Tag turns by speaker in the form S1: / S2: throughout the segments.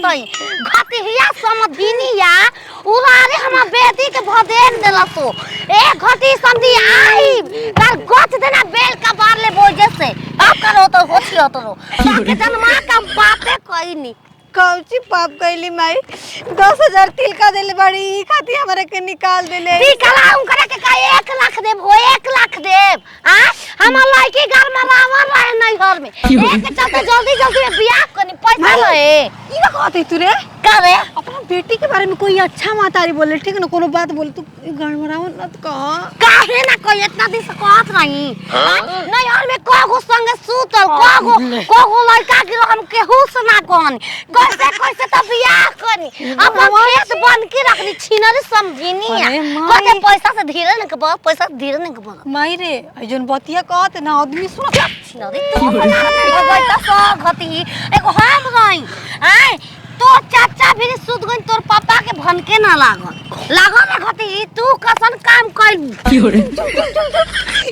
S1: हई घटिया समधिनिया उलारे हमरा बेटी के भदेन देला तो ए घटी समधी आई तार गोच देना बेल का बार ले बोझे से अब करो तो होछियो तो के जन्मा का बाते कोई नहीं
S2: कौची पाप कैली माई 10,000 तिलका देले बड़ी खाती हमारे के निकाल देले
S1: निकालाऊं करे के का 1 लाख देब हो 1 लाख देब आ हमर लड़की घर में रावण रहे नहीं घर में एक चलते जल्दी जल्दी बियाह करनी पैसा ले
S2: ई का कहते तू रे
S1: करे
S2: अपना बेटी के बारे में कोई अच्छा मातारी बोले ठीक है ना कोनो बात बोले तू घर में रावण मत कह
S1: काहे ना कोई इतना दिन से कहत नहीं नहीं और में कोगो संग सूतल कोगो लड़का के हम केहू से ना कहनी कैसे कैसे त बियाह करनी अब खेत बन के रखनी छिनरी समझिनिया कोते पैसा से धीरे न के पैसा से धीरे न के
S2: माई रे जन बतिया कहत ना आदमी सुन
S1: छिनरी तो भगत स घती एगो हम रही आय तो चाचा भी सुध गई तोर पापा के भनके ना लागल ना घटी तू कसन काम कइल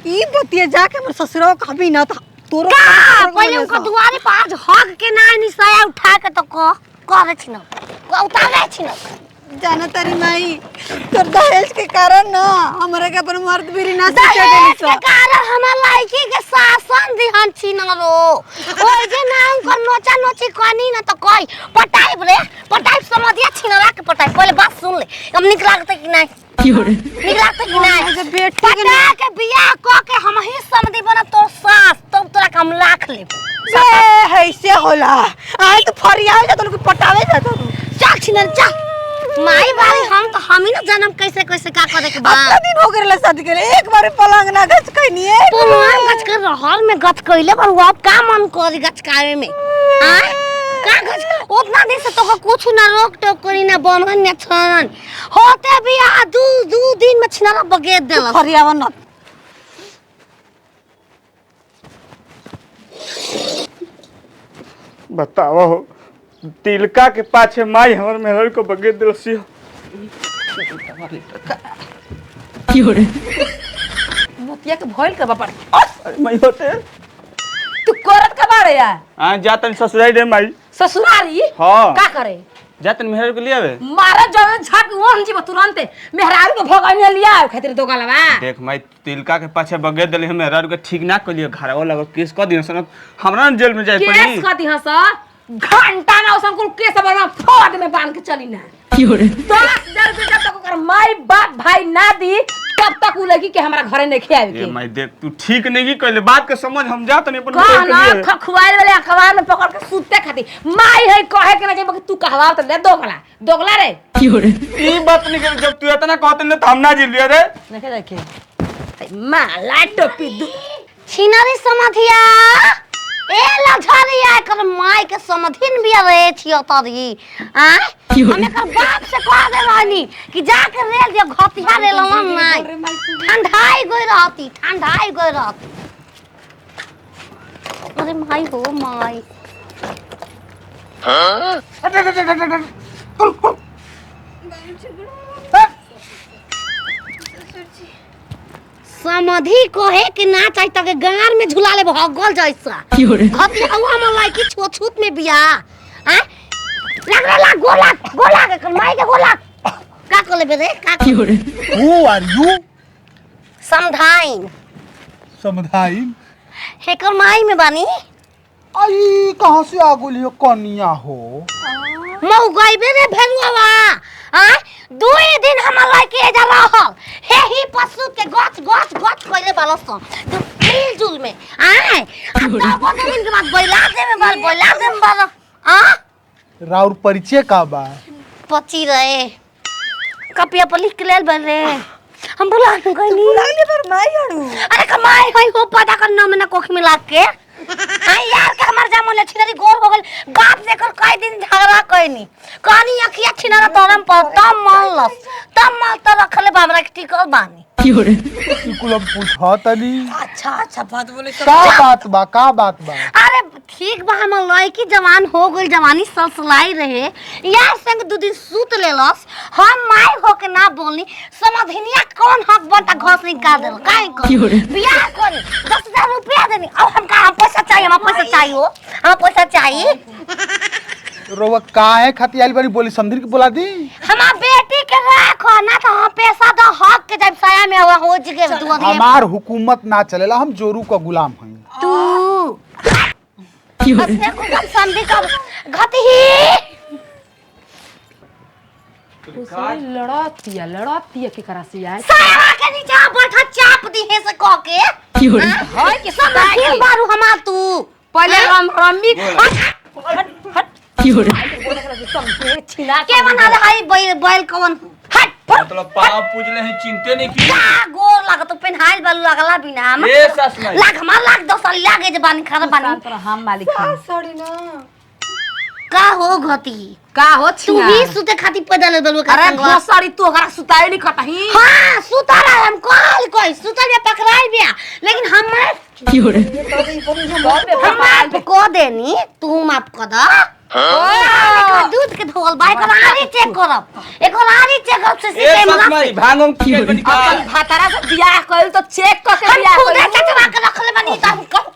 S2: ई बतिया जाके हमर ससुरवा कहबी ना त तोरो
S1: पहले उनका दुआरे पर आज हक के ना निसाया उठा के तो करे छी ना उतारे छी ना
S2: जाना तारी माई तोर दहेज के कारण ना हमरा के अपन मर्द भी ना सीखे देली
S1: के कारण हमर लड़की के शासन दिहन छी ना रो ओइ जे नाम को नोचा नोची कनी ना तो कोई पटाई समझिया छी ना के पटाई पहले बात सुन ले हम निक लागते कि नहीं निक लागते कि नहीं
S2: जे बेटी
S1: के बियाह क के हम ही समधी बना तोर सास तब तोरा के हम लाख ले
S2: से ऐसे होला आय तो फरियाल जा तोन के पटावे जा तो
S1: चल छी ना चल माई बारी हम ही ना जन्म कैसे कैसे का करे के बा
S2: अपना दिन हो गेला शादी के एक बार पलंग ना गच कइनी है
S1: पलंग गच कर रहल में गच कइले पर वो का मन करी गच कावे में हां का गच उतना दिन से तो कुछ ना रोक टोक करी ना बनन ना छन होते भी आ दू दिन में छिनारा बगेत देला
S2: फरियावा न
S3: बताओ हो तिलका के पाछे माई हमर मेहर को बगे दिलसी
S2: की हो रे मोतिया के भइल के बापर
S3: अरे मई होते
S2: तू करत का बारे यार
S3: हां जातन ससुराई रे माई
S2: ससुरारी
S3: हां
S2: का करे
S3: जातन मेहर के लियावे
S2: मारा जवन झक ओन जी तुरंत मेहरारू के भगने लिया खातिर दो गलवा
S3: देख माई तिलका के पाछे बगे दिले हम मेहरारू के ठीक ना कलियो घरवा लगा केस क दियो सन हमरा न जेल में जाय पड़ी
S2: केस क दिहस घंटा ना उसन कुल केस बना फोड़ में बांध के चली ना की हो रे 10,000 रुपया जब तक ओकर माई बाप भाई ना दी तब तक उ लगी के हमरा घरे नहीं खियावे के
S3: ए माई देख तू ठीक नहीं कहले बात के समझ हम जात नहीं अपन
S2: का ना खखुआइल वाले अखबार में पकड़ के सूते खाती माई है कहे के ना जे तू कहवा त ले दोगला रे की हो रे
S3: ई बात नहीं कर जब तू इतना कहत न त हम ना जी लिया रे
S2: देखे माला टोपी
S1: छिनारी समधिया ए लझरिया कर माई के समधिन भी रहे छियो तरी आ हमें कर बाप से कह दे रहनी कि जाके रेल जे घटिया रेल नहीं ठंडाई गई रहती अरे माई हो माई समधी कोहे कि ना चाहि त के गार में झुला ले भगल जैसा घटिया हुआ हम लाइकी छोछूत में बिया हैं लग गोला के माई के गोला का को लेबे रे का की हो रे
S4: हु आर यू
S1: समधाइन हेकर माई में बानी
S4: आई कहां से आ गेलियो कनिया हो
S1: मौ गइबे रे भेलुआ हां 2 दिन हम लाइके एजा रहल हे ही पशु के गच कइले बालस तो मिल जुल में आय अब तो बहुत दिन के बाद बैला दे में बाल हां
S4: राउर परिचय का बा
S1: पची रहे कपिया पर लिख ले बन रे हम बुला के गइनी
S2: बुलाइले पर माई हड़ू
S1: अरे कमाई होई हो पता करना में ना कोख मिला के हां यार का मर जा मोले छिनरी गोर हो गेल बाप देकर कई दिन झगड़ा कइनी कहानी अखिया छिनरा तोरम पर तब माल त रखले बाबरा के टिकल बानी
S4: की हो रे कुलम पूछा तनी
S2: अच्छा बात बोले तो
S4: का बात बा
S1: अरे ठीक बा हम लड़की जवान हो गइल जवानी ससलाई रहे यार संग 2 दिन सूत लेलस हम माई हो के ना बोलनी समधिनिया कौन हक बनता घस निकाल देल काहे को बियाह कर 10,000 रुपया देनी अब हम पैसा चाहिए हम पैसा चाहिए
S4: रोवा काहे खाती आइल बानी बोली समझी के बोला दी।
S1: हमार बेटी के राखो ना तो हम पैसा दो हक के जब साया में हुआ हो जगे दुआ दे
S4: हमार हुकूमत ना चलेला, हम जोरू का गुलाम हई।
S1: तू असने को हम संधि का घटी ही
S2: लड़ातिया के करा से यार
S1: साया के नीचे बैठा चाप दी है से कह के हां कि सब खेल बारू हमार तू
S2: पहले रम्मी
S1: के बना ले हई बैल कौन हट
S3: मतलब पाँव पूजले हैं चिंते नहीं की
S1: क्या गोर लगा तो पेनहाइल बालू लगला बिना हम
S3: ए सस में
S1: लाग हमार लाग 2 साल लागे जे बानी खा बानी
S2: हम मालिक
S5: सॉरी ना
S1: का हो घटी
S2: का हो
S1: तू ही सुते खाती पैदल दलु का
S2: अरे
S1: संगवा
S2: घोसड़ी तू ओकरा सुताई नहीं खटही
S1: हां सुताला हम कॉल कोई सुतल में पकड़ाई बिया लेकिन हम को देनी तू माफ कर द दूध के धोल बाई को आरी चेक करब एको आरी चेक करब से
S3: ए
S1: सिस्टम
S3: सस में भांगम की
S2: अपन
S3: निकाल
S2: भातारा से बियाह कइल तो चेक क के बियाह
S1: खुद
S2: कइल
S1: चचवा के रखले बनी त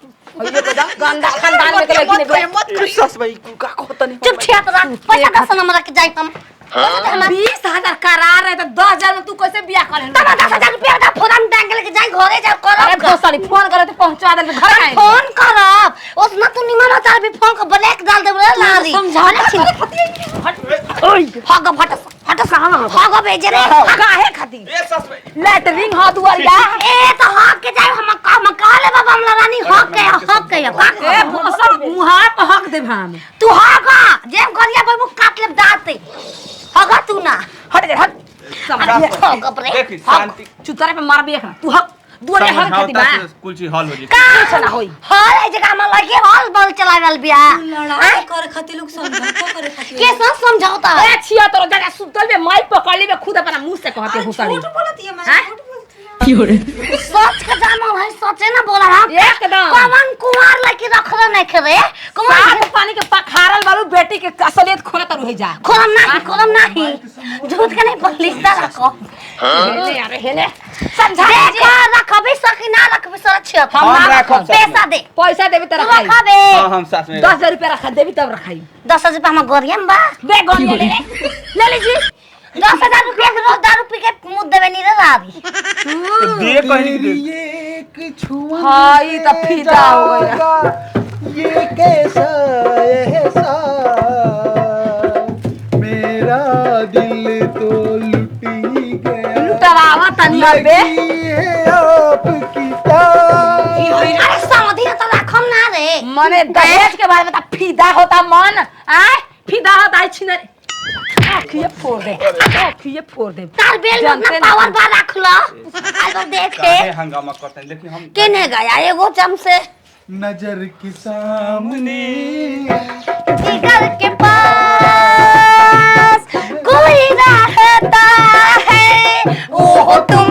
S2: ये बजा गंदा खानदान में के लगी ने
S3: सस भाई का कहतनी
S1: चुप छिया तोरा पैसा दस नंबर के जाई हम
S2: 20,000 करार है तो 10,000 में तू कैसे बियाह करे
S1: तब 10,000 रुपया दा फोन टांगल के जाई घरे जा
S2: अरे
S1: करब
S2: घोसड़ी फोन करे तो पहुंचा दे घर आए
S1: फोन करब उसना तू निमन तार भी फोन को ब्लैक डाल देबे लारी
S2: समझाने
S1: ओय हग फटस हग भेजे रे
S2: काहे खाती
S3: ए सस में
S2: लेटरिंग हाथ दुआरिया
S1: ए तो हग के जाई हम काले बाबा हम रानी हग के
S2: ए भोसड़ मुहार पे हक दे हम
S1: तू हग जेम गरिया बाबू काट ले दाते हग तू ना
S2: हट जा हट
S1: हग रे
S3: देखी शांति
S2: चुतरे पे मार भी एक तू हक दुआरिया हक खाती बा
S3: कुल चीज हल हो जी
S2: कुछ ना होई
S1: हर ए जगह में लगे हॉल बल चलावल बिया
S5: लड़ाई करे खातिर लोग समझौता करे खातिर
S1: के सब समझौता
S2: ए छिया तोरा जगह सुतल में माई पकड़ ली खुद अपना मुंह से कहते घुसड़ी
S5: झूठ बोलती है मैं
S2: हैं?
S5: झूठ बोलती है
S1: सच के जानो है सचे ना बोला हम
S2: एकदम
S1: कवन कुमार लड़की रखले नहीं करे कुमार
S2: साफ पानी के पखारल बालू बेटी के असलियत खोले तरू है जा
S1: खोलम नहीं झूठ के नहीं पलिस्ता रखो
S2: हेले यार हेले समझा
S1: देखो रखबी सकी ना रखबी सुरक्षित
S3: हम रखब
S1: पैसा दे
S2: पैसा देबी त
S1: तू
S2: रखाई
S1: रखबे
S3: हां हम साथ में
S2: 10,000 रुपया रखा देबी तब रखाई
S1: 10,000 रुपया हम गोरियम बा
S2: दे गोली ले लीजिए
S1: 10,000 रुपया के रोज दारू पी के मुंह देवे नहीं रे रावी
S3: तो दे कहीं दे
S4: एक छुआ
S2: हां ई त फीदा हो गया
S4: ये कैसा एहसास मेरा दिल तो लुट ही गया
S2: लुटवावा तनिया बे
S4: है आपकी तार
S1: अरे समझी तो रखम ना रे
S2: मने दहेज के बारे में त फीदा होता मन आय फीदा होता है छिन आखिए फोड़ दे आखिए फोड़ दे
S1: तार बेल में
S2: जानते
S1: अपना पावर बा रख लो आलो देखे
S3: काहे हंगामा करते हैं देखिए हम
S1: केने गया एगो चम से
S4: नजर के सामने
S1: जिगर के पास कोई रहता है ओह तुम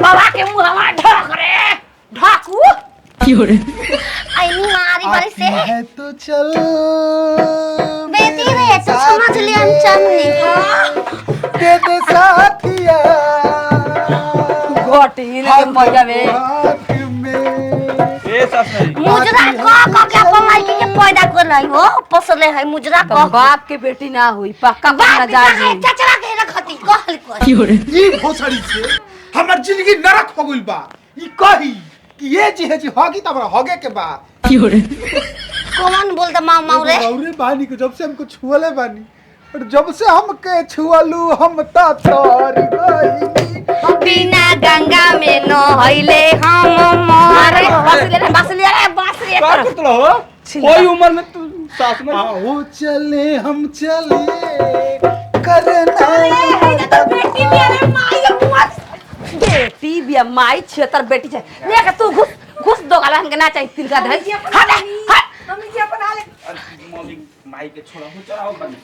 S2: बाबा के मुंह ढक रे ढाकू
S1: आई मारी बड़ी से
S4: है तो चल
S1: बेटी रे तो समझ लिया चमनी
S4: दे दे साथिया
S2: घोटी ने मजा में
S4: हाथ में
S3: ए सस में
S1: मुजरा का के अपन लड़की के पैदा कर रही हो पसले है मुजरा
S2: तो
S1: का
S2: बाप के बेटी ना हुई पक्का
S1: बाप
S2: ना
S1: भी
S2: जा
S1: है, चचरा के रखती कहल
S4: ई भोसड़ी से हमर जिंदगी नरक हो गइल बा। ई कही कि ये जी है जी होगी तब होगे के बाद
S1: कौन बोलता माऊ माऊ रे
S4: औरे बानी को जब से हमको छुअले बानी और जब से हमके छुअलू हम ता तर गइनी
S1: बिना गंगा में नहैले हम मरे
S2: बस ले
S3: का करतलो हो कोई उम्र में तू सास में
S4: आओ चले हम चले करना
S2: बेटी भी माई छेतर बेटी छे लेके तू घुस घुस दो गाला हमके ना चाहिए तिलका धई हट हट
S5: मम्मी जी अपन हाले
S3: मम्मी माई के छोड़ा हो चढ़ाओ बन